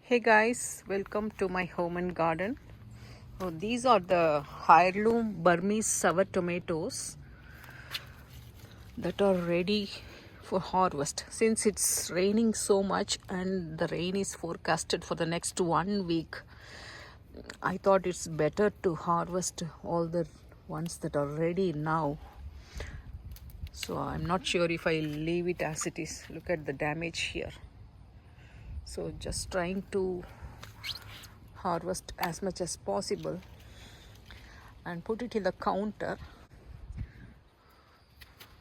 Hey guys, welcome to my home and garden. Oh, these are the heirloom Burmese sour tomatoes that are ready for harvest. Since it's raining so much and the rain is forecasted for the next 1 week, I thought it's better to harvest all the ones that are ready now. So I'm not sure if I leave it as it is. Look at the damage here. So just trying to harvest as much as possible and put it in the counter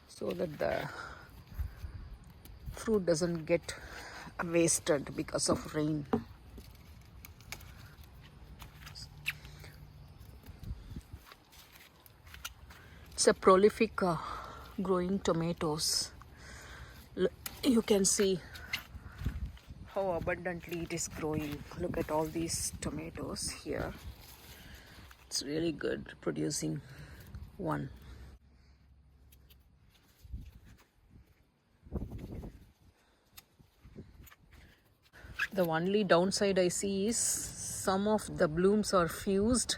so that the fruit doesn't get wasted because of rain. It's a prolific growing tomatoes. You can see how abundantly it is growing. Look at all these tomatoes here. It's really good producing one. The only downside I see is some of the blooms are fused.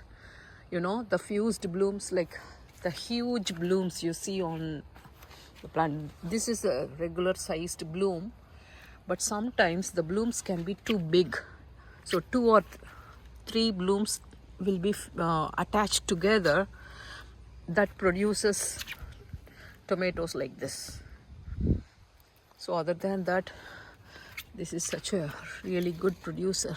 The fused blooms, like the huge blooms you see on the plant. This is a regular sized bloom, but sometimes the blooms can be too big. So two or three blooms will be attached together. That produces tomatoes like this. So other than that, this is such a really good producer.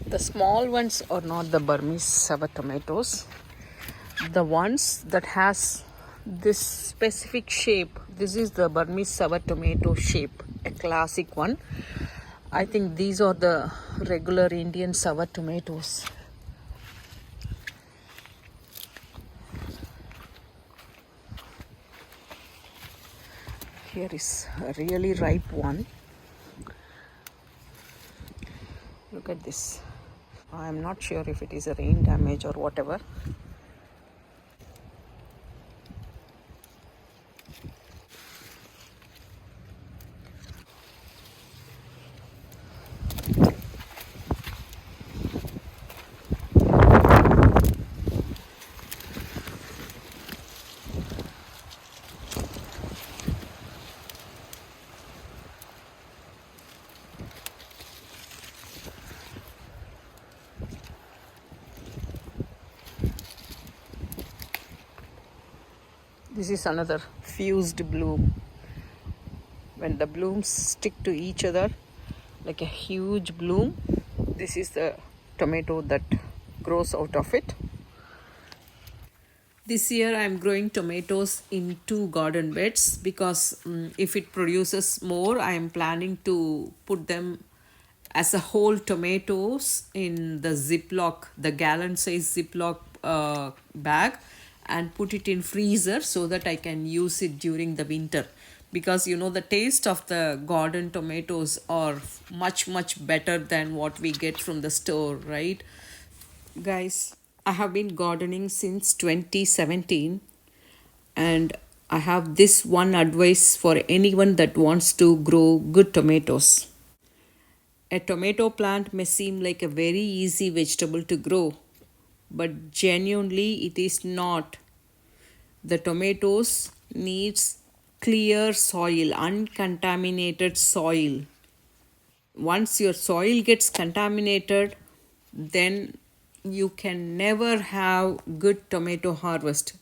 The small ones are not the Burmese sour tomatoes. The ones that has this specific shape, this is the Burmese sour tomato shape, a classic one. I think these are the regular Indian sour tomatoes. Here is a really ripe one. Look at this. I'm not sure if it is a rain damage or whatever. This is another fused bloom. When the blooms stick to each other like a huge bloom, this is the tomato that grows out of it. This year I am growing tomatoes in 2 garden beds because if it produces more, I am planning to put them as a whole tomatoes in the Ziploc, the gallon size Ziploc bag, and put it in freezer so that I can use it during the winter. Because the taste of the garden tomatoes are much better than what we get from the store, right? Guys, I have been gardening since 2017, and I have this one advice for anyone that wants to grow good tomatoes. A tomato plant may seem like a very easy vegetable to grow, but genuinely it is not. The tomatoes needs clear soil, uncontaminated soil. Once your soil gets contaminated, then you can never have good tomato harvest.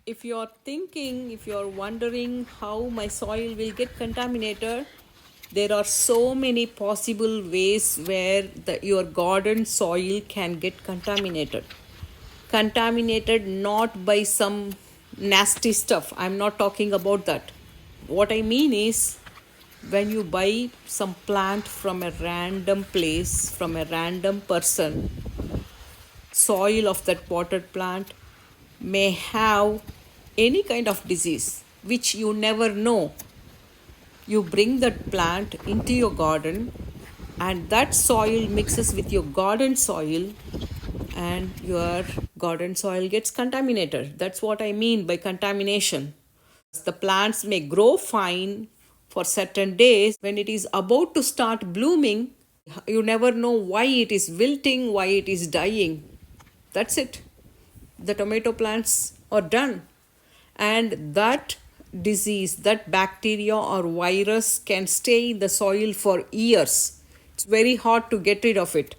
If you're wondering how my soil will get contaminated, there are so many possible ways where your garden soil can get contaminated. Contaminated not by some nasty stuff. I'm not talking about that. What I mean is, when you buy some plant from a random place, from a random person, soil of that potted plant may have any kind of disease which you never know. You bring that plant into your garden, and that soil mixes with your garden soil, and your garden soil gets contaminated. That's what I mean by contamination. The plants may grow fine for certain days. When it is about to start blooming, you never know why it is wilting, why it is dying. That's it. The tomato plants are done. And that disease, that bacteria or virus can stay in the soil for years. It's very hard to get rid of it.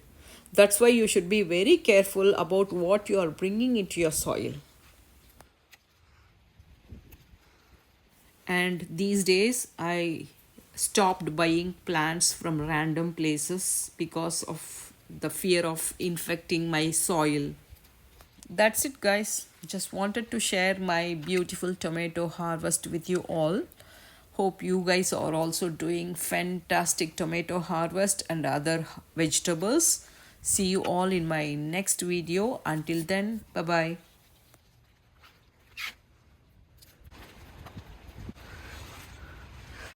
That's why you should be very careful about what you are bringing into your soil. And these days, I stopped buying plants from random places because of the fear of infecting my soil. That's it, guys. Just wanted to share my beautiful tomato harvest with you all. Hope you guys are also doing fantastic tomato harvest and other vegetables. See you all in my next video. Until then, bye bye.